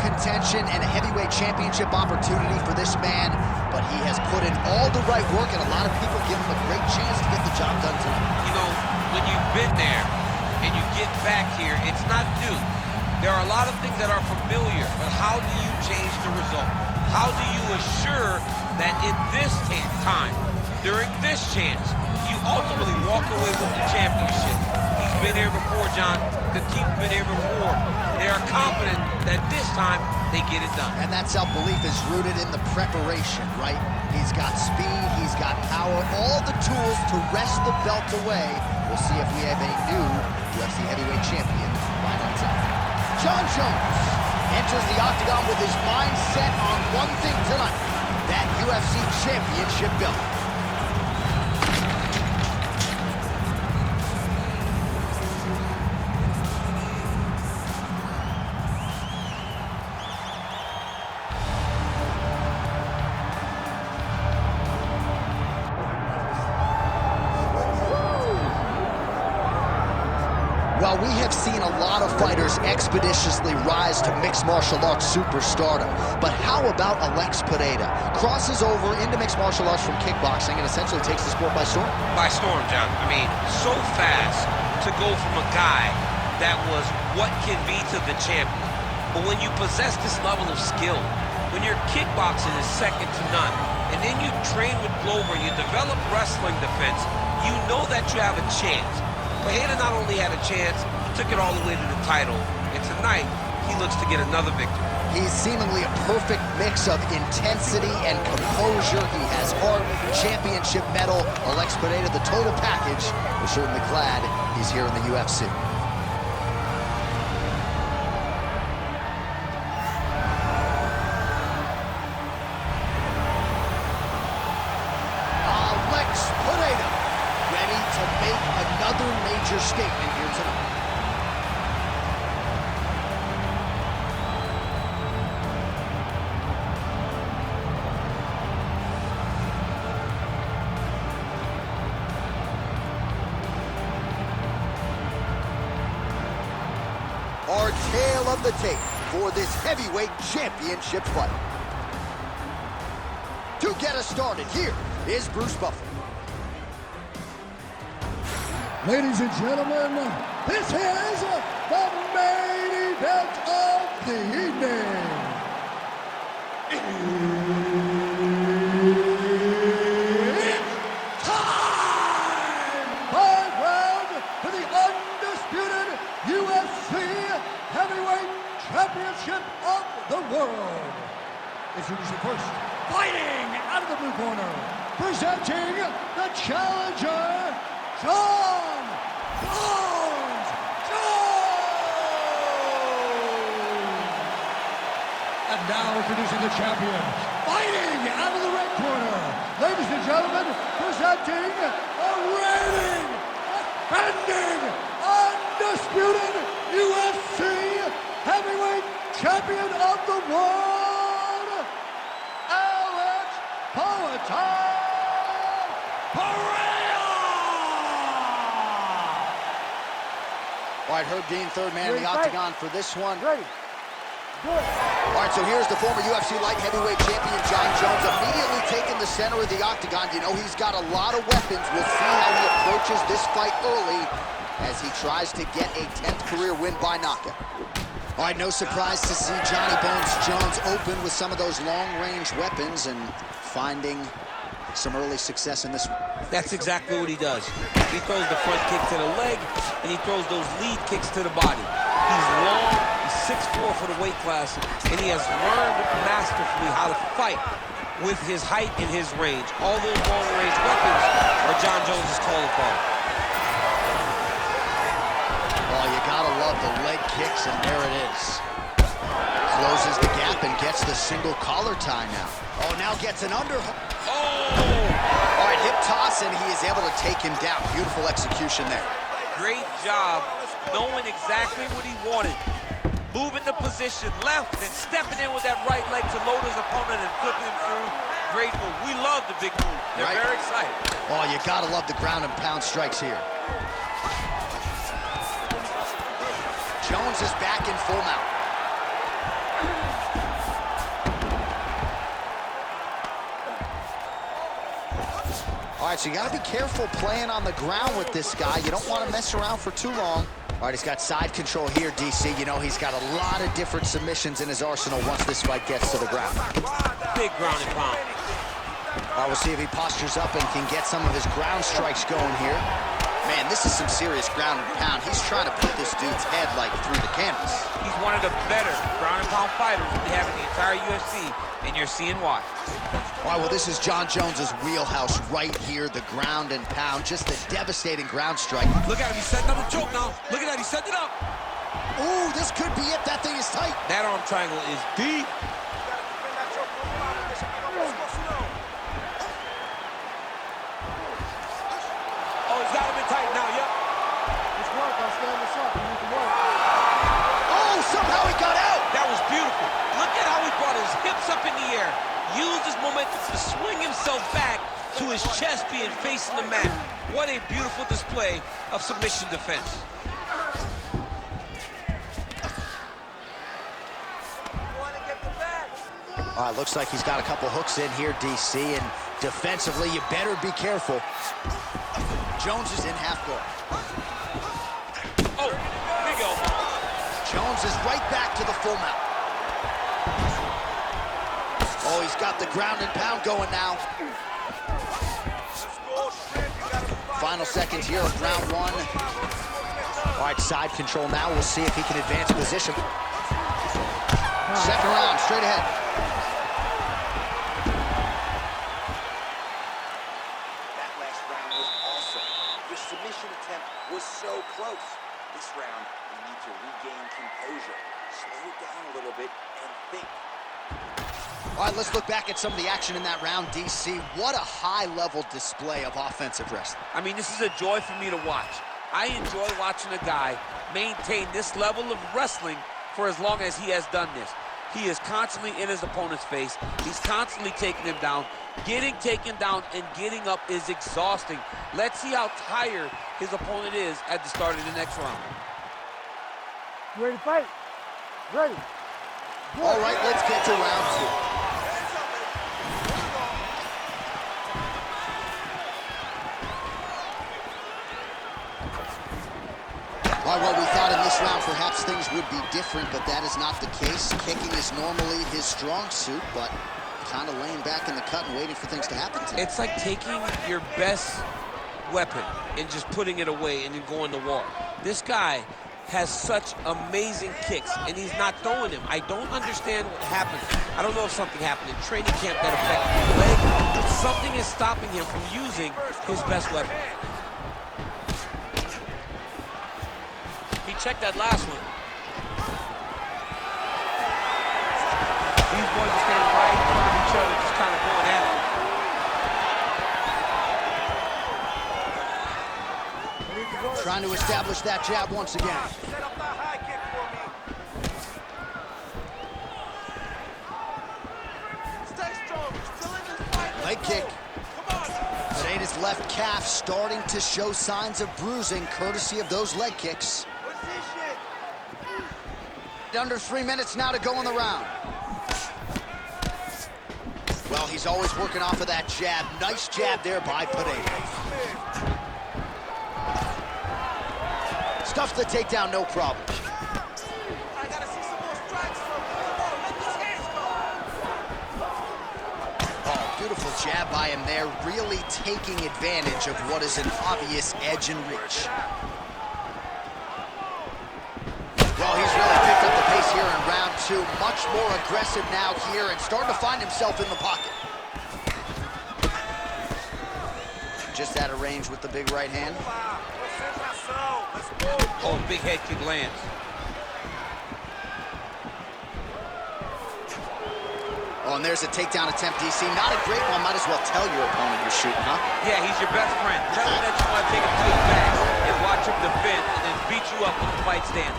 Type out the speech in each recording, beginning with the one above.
contention and a heavyweight championship opportunity for this man, but he has put in all the right work, and a lot of people give him a great chance to get the job done tonight. You know, when you've been there and you get back here, it's not new. There are a lot of things that are familiar, but how do you change the result? How do you assure that in this time, during this chance, you ultimately walk away with the championship? He's been here before, John. The team's been here before. They are confident that this time they get it done. And that self-belief is rooted in the preparation, right? He's got speed, he's got power, all the tools to wrest the belt away. We'll see if we have a new UFC heavyweight champion right on top. Jon Jones enters the octagon with his mind set on one thing tonight, that UFC championship belt. Well, we have seen a lot of fighters expeditiously rise to mixed martial arts superstardom. But how about Alex Pereira? Crosses over into mixed martial arts from kickboxing and essentially takes the sport by storm. By storm, John. I mean, so fast to go from a guy that was what can be to the champion. But when you possess this level of skill, when your kickboxing is second to none, and then you train with Glover, you develop wrestling defense, you know that you have a chance. Pereira not only had a chance, he took it all the way to the title. And tonight, he looks to get another victory. He's seemingly a perfect mix of intensity and composure. He has heart, championship medal. Alex Pereira, the total package. We're certainly glad he's here in the UFC. Alex Pereira, ready to make another major statement here tonight. Our tale of the tape for this heavyweight championship fight. To get us started, here is Bruce Buffer. Ladies and gentlemen, this is the main event of the evening. It's time! 5 rounds for the undisputed UFC Heavyweight Championship of the world. Introducing first, fighting out of the blue corner, presenting the challenger, Jon Jones! And now introducing the champion, fighting out of the red corner, ladies and gentlemen, presenting the reigning, defending, undisputed UFC heavyweight champion of the world, Alex Pereira! All right, Herb Dean, third man in the octagon for this one. Ready. Good. All right, so here's the former UFC light heavyweight champion, Jon Jones, immediately taking the center of the octagon. You know, he's got a lot of weapons. We'll see how he approaches this fight early as he tries to get a 10th career win by knockout. All right, no surprise to see Johnny Bones Jones open with some of those long-range weapons and finding some early success in this one. That's exactly what he does. He throws the front kick to the leg, and he throws those lead kicks to the body. He's long, he's 6'4" for the weight class, and he has learned masterfully how to fight with his height and his range. All those long-range weapons are Jon Jones' calling card. Oh, you gotta love the leg kicks, and there it is. Closes the gap and gets the single collar tie now. Oh, now gets an underhook. Oh! All right, hip toss, and he is able to take him down. Beautiful execution there. Great job knowing exactly what he wanted. Moving the position left and stepping in with that right leg to load his opponent and flipping him through. Great move. We love the big move. They're very excited. Oh, you gotta love the ground and pound strikes here. Jones is back in full mount. All right, so you got to be careful playing on the ground with this guy. You don't want to mess around for too long. All right, he's got side control here, DC. You know, he's got a lot of different submissions in his arsenal once this fight gets to the ground. Big ground and pound. All right, we'll see if he postures up and can get some of his ground strikes going here. Man, this is some serious ground and pound. He's trying to put this dude's head, like, through the canvas. He's one of the better ground and pound fighters we have in the entire UFC, and you're seeing why. All right, well, this is Jon Jones's wheelhouse right here, the ground and pound. Just a devastating ground strike. Look at him, he's setting up a choke now. Look at that, he's setting it up. Ooh, this could be it. That thing is tight. That arm triangle is deep. Oh, he's got him in tight now, yep. Let's work. I'll stand this up. You need to work. Oh, somehow he got out. That was beautiful. Look at how he brought his hips up in the air. Used his momentum to swing himself back to his chest being facing the mat. What a beautiful display of submission defense. All right, looks like he's got a couple hooks in here, DC, and defensively, you better be careful. Jones is in half guard. Oh, big elbow. Jones is right back to the full mount. Oh, he's got the ground and pound going now. Final seconds here of round one. All right, side control now. We'll see if he can advance position. Second round, straight ahead. That last round was awesome. Your submission attempt was so close. This round, you need to regain composure. Slow down a little bit and think. All right, let's look back at some of the action in that round, DC. What a high-level display of offensive wrestling. I mean, this is a joy for me to watch. I enjoy watching a guy maintain this level of wrestling for as long as he has done this. He is constantly in his opponent's face. He's constantly taking him down. Getting taken down and getting up is exhausting. Let's see how tired his opponent is at the start of the next round. You ready to fight? Ready. All right, let's get to round two. All right, well, we thought in this round perhaps things would be different, but that is not the case. Kicking is normally his strong suit, but kind of laying back in the cut and waiting for things to happen to him. It's like taking your best weapon and just putting it away and then going to war. This guy has such amazing kicks, and he's not throwing them. I don't understand what happened. I don't know if something happened in training camp that affected his leg, but something is stopping him from using his best weapon. He checked that last one. These boys are standing right in front of each other, just kind of going at it. Trying to establish that jab once again. Set up that high kick for me. Stay strong. Still in this fight. Leg kick. Come on. Pereira's left calf starting to show signs of bruising, courtesy of those leg kicks. Position. Under 3 minutes now to go in the round. Well, he's always working off of that jab. Nice jab there by Pereira. Stuffs the takedown, no problem. I gotta see some more strikes from him. Come on, let these hands go. Oh, beautiful jab by him there, really taking advantage of what is an obvious edge and reach. Well, he's really picked up the pace here in round two. Much more aggressive now here and starting to find himself in the pocket. Just out of range with the big right hand. Oh, big head kick lands. Oh, and there's a takedown attempt, DC. Not a great one. Might as well tell your opponent you're shooting, huh? Yeah, he's your best friend. Tell him that you want to take him to his back and watch him defend and then beat you up when the fight stand.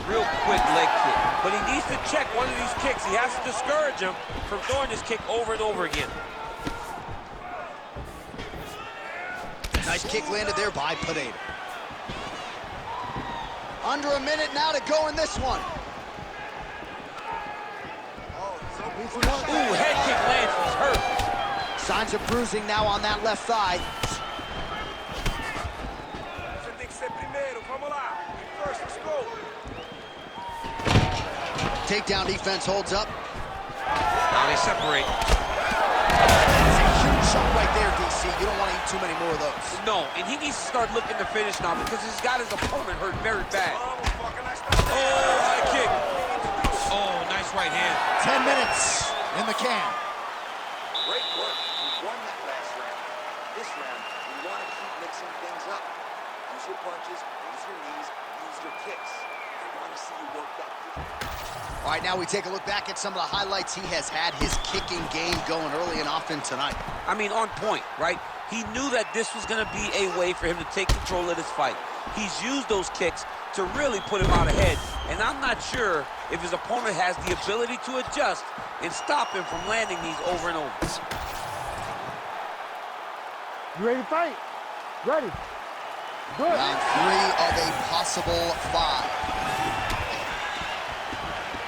Real quick leg kick. But he needs to check one of these kicks. He has to discourage him from throwing this kick over and over again. Nice kick landed there by Pereira. Under a minute now to go in this one. Ooh, head kick lands. He's hurt. Signs of bruising now on that left thigh. Takedown defense holds up. Now they separate. That's a huge shot right there, DC. You don't want to eat too many more of those. No, and he needs to start looking to finish now because he's got his opponent hurt very bad. Oh, high kick. Oh, nice right hand. 10 minutes in the can. Great work. You won that last round. This round, you want to keep mixing things up. Use your punches, use your knees, use your kicks. I want to see you work that deep. All right, now we take a look back at some of the highlights he has had. His kicking game going early and often tonight. I mean, on point, right? He knew that this was going to be a way for him to take control of this fight. He's used those kicks to really put him out ahead, and I'm not sure if his opponent has the ability to adjust and stop him from landing these over and over. You ready to fight? Ready. Good. Round 3 of a possible 5.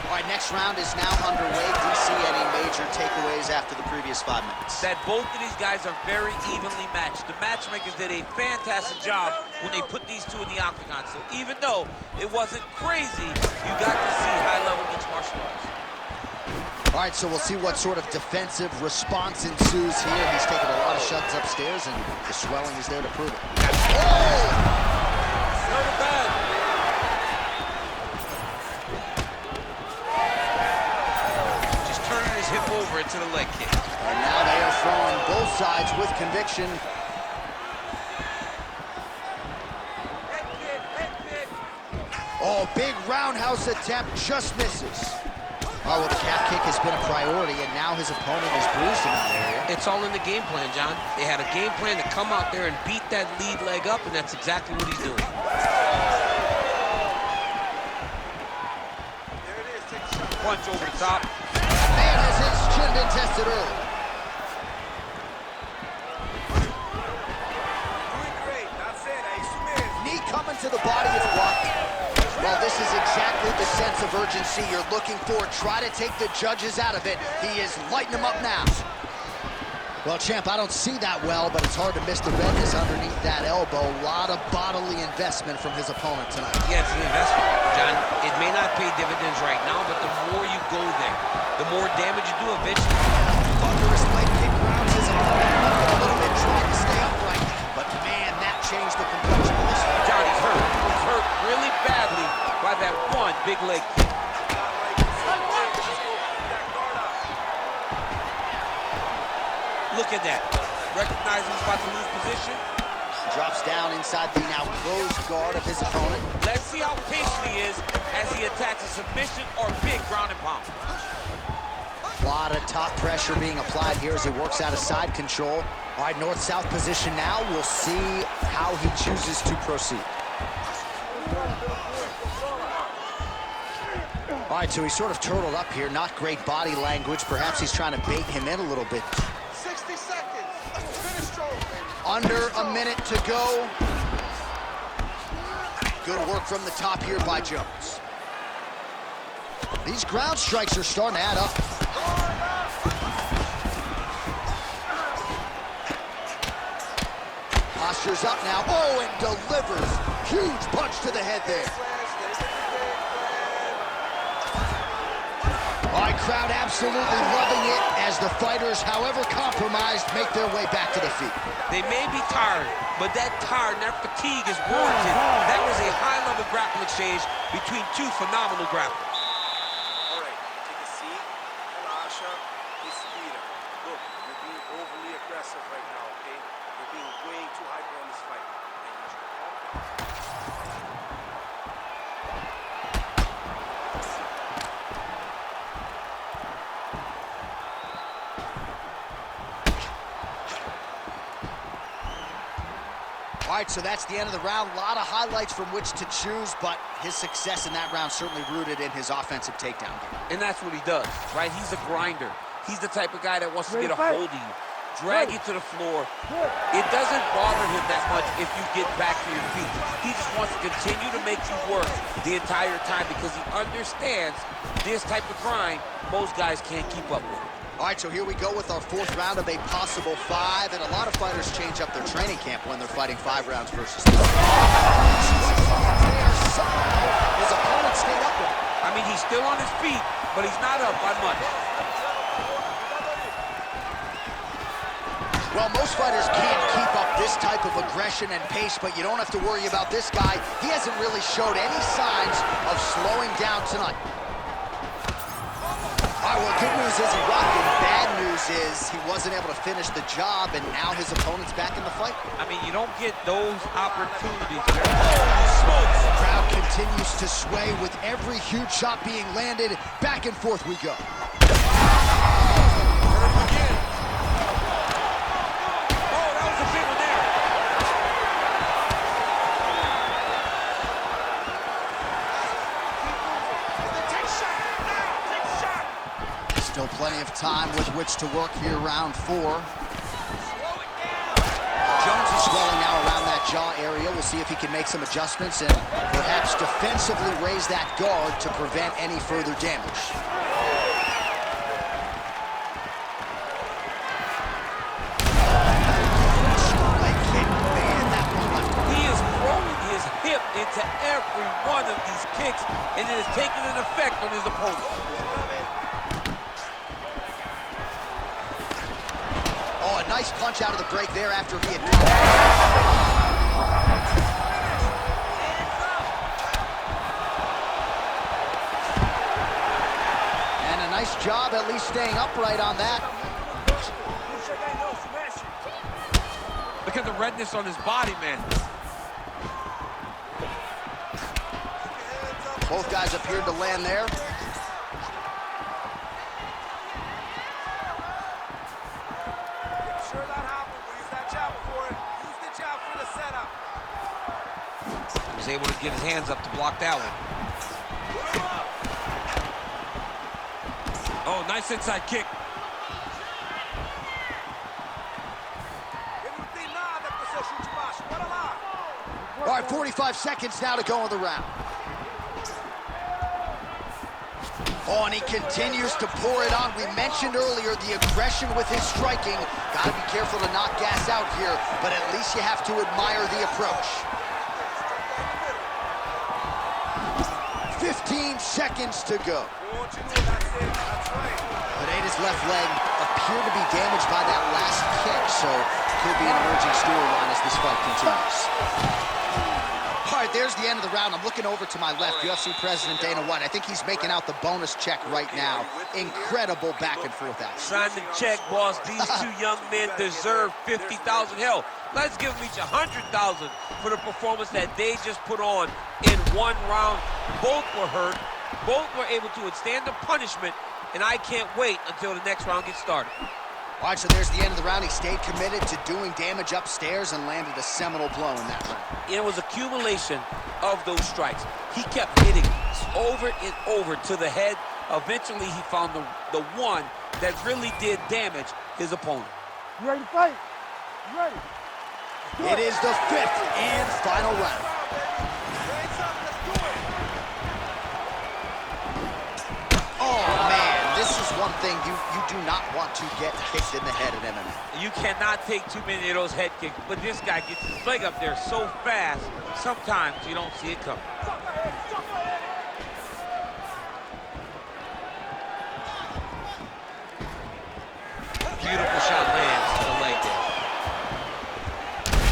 All right, next round is now underway. Do you see any major takeaways after the previous 5 minutes? That both of these guys are very evenly matched. The matchmakers did a fantastic job when they put these two in the octagon. So even though it wasn't crazy, you got to see high-level mixed martial arts. All right, so we'll see what sort of defensive response ensues here. He's taken a lot of shots upstairs, and the swelling is there to prove it. Oh! Hurt it bad. Just turning his hip over into the leg kick. And now they are throwing both sides with conviction. Oh, big roundhouse attempt, just misses. Oh, well, the calf kick has been a priority, and now his opponent is bruised in that area. It's all in the game plan, John. They had a game plan to come out there and beat that lead leg up, and that's exactly what he's doing. There it is. Take a shot. Punch over the top. Man, has his chin been tested early. Doing great. That's it. Ahí subes. Knee coming to the body is blocked. Well, this is exactly the sense of urgency you're looking for. Try to take the judges out of it. He is lighting them up now. Well, champ, I don't see that well, but it's hard to miss the redness underneath that elbow. A lot of bodily investment from his opponent tonight. Yeah, it's an investment, John. It may not pay dividends right now, but the more you go there, the more damage you do eventually. Thunderous leg kick rounds his opponent up a little bit, trying to stay upright. But man, that changed the complexion of this fight. John, he's hurt. He's hurt really badly by that one big leg kick. Look at that. Recognizing he's about to lose position. Drops down inside the now closed guard of his opponent. Let's see how patient he is as he attacks a submission or big ground and pound. A lot of top pressure being applied here as he works out of side control. All right, north-south position now. We'll see how he chooses to proceed. All right, so he's sort of turtled up here. Not great body language. Perhaps he's trying to bait him in a little bit. 60 seconds. Finish strong. Under a minute to go. Good work from the top here by Jones. These ground strikes are starting to add up. Posture's up now. Oh, and delivers. Huge punch to the head there. All right, crowd absolutely loving it as the fighters, however compromised, make their way back to the feet. They may be tired, but that tired, that fatigue is warranted. That was a high-level grappling exchange between two phenomenal grapplers. All right, take a seat. Relaxa. Respira. Look, you're being overly aggressive right now, okay? You're being way too hyper on this fight. I need you to calm down. All right, so that's the end of the round. A lot of highlights from which to choose, but his success in that round certainly rooted in his offensive takedown game. And that's what he does, right? He's a grinder. He's the type of guy that wants to get a hold of you, drag you to the floor. It doesn't bother him that much if you get back to your feet. He just wants to continue to make you work the entire time because he understands this type of grind most guys can't keep up with. All right, so here we go with our fourth round of a possible 5, and a lot of fighters change up their training camp when they're fighting 5 rounds versus 3. His opponent stayed up with him. I mean, he's still on his feet, but he's not up by much. Well, most fighters can't keep up this type of aggression and pace, but you don't have to worry about this guy. He hasn't really showed any signs of slowing down tonight. All right, well, good news is he rocked him. Bad news is he wasn't able to finish the job, and now his opponent's back in the fight. I mean, you don't get those opportunities. Smokes. The crowd continues to sway with every huge shot being landed. Back and forth we go. Still plenty of time with which to work here, round 4. Jones is swelling now around that jaw area. We'll see if he can make some adjustments and perhaps defensively raise that guard to prevent any further damage. He is rolling his hip into every one of these kicks, and it is taking an effect on his opponent. Oh, a nice punch out of the break there after he had... And a nice job at least staying upright on that. Look at the redness on his body, man. Both guys appeared to land there. Was able to get his hands up to block that one. Oh, nice inside kick. All right, 45 seconds now to go in the round. Oh, and he continues to pour it on. We mentioned earlier the aggression with his striking. Gotta be careful to not gas out here, but at least you have to admire the approach. 15 seconds to go. Pereira's left leg appeared to be damaged by that last kick, so could be an emerging storyline as this fight continues. All right, there's the end of the round. I'm looking over to my left, UFC President Dana White. I think he's making out the bonus check right now. Incredible back and forth action. Sign the check, boss. These two young men deserve $50,000. Hell, let's give them each $100,000 for the performance that they just put on in one round. Both were hurt. Both were able to withstand the punishment, and I can't wait until the next round gets started. All right, so there's the end of the round. He stayed committed to doing damage upstairs and landed a seminal blow in that round. It was accumulation of those strikes. He kept hitting over and over to the head. Eventually, he found the one that really did damage his opponent. You ready to fight? You ready? It is the 5th and final round. Oh, man, this is one thing you do not want to get kicked in the head in MMA. You cannot take too many of those head kicks, but this guy gets his leg up there so fast, sometimes you don't see it coming. Beautiful shot lands to the leg there.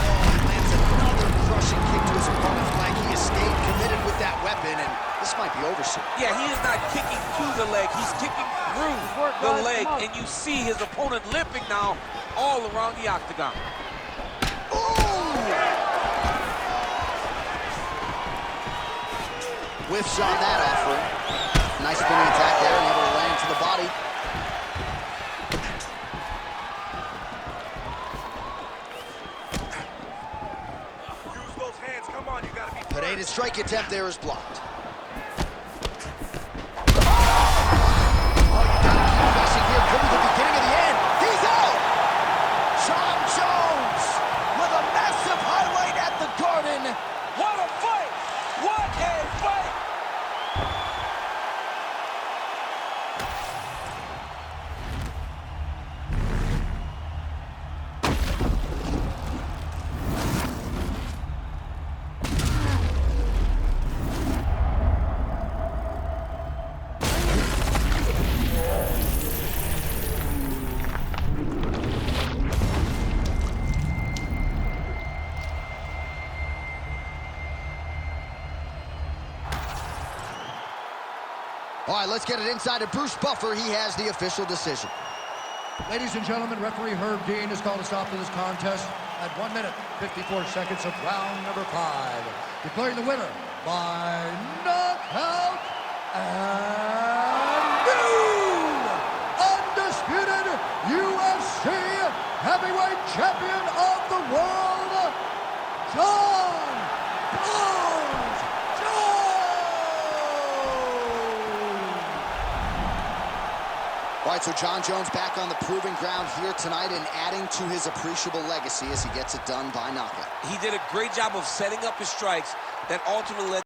Oh, he lands another crushing kick to his opponent's leg. He has stayed committed with that weapon, and this might be over soon. Yeah, he is not kicking to the leg. He's kicking through the leg, and you see his opponent limping now all around the octagon. Whiffs on that offering. Nice spinning attack there, and able to land to the body. Use those hands. Come on, you gotta be. Pereira's strike attempt there is blocked. All right, let's get it inside of Bruce Buffer. He has the official decision. Ladies and gentlemen, referee Herb Dean has called a stop to this contest at 1 minute, 54 seconds of round number 5. Declaring the winner by knockout and new undisputed UFC heavyweight champion of the world, Jon Jones. All right, so Jon Jones back on the proving ground here tonight and adding to his appreciable legacy as he gets it done by knockout. He did a great job of setting up his strikes that ultimately led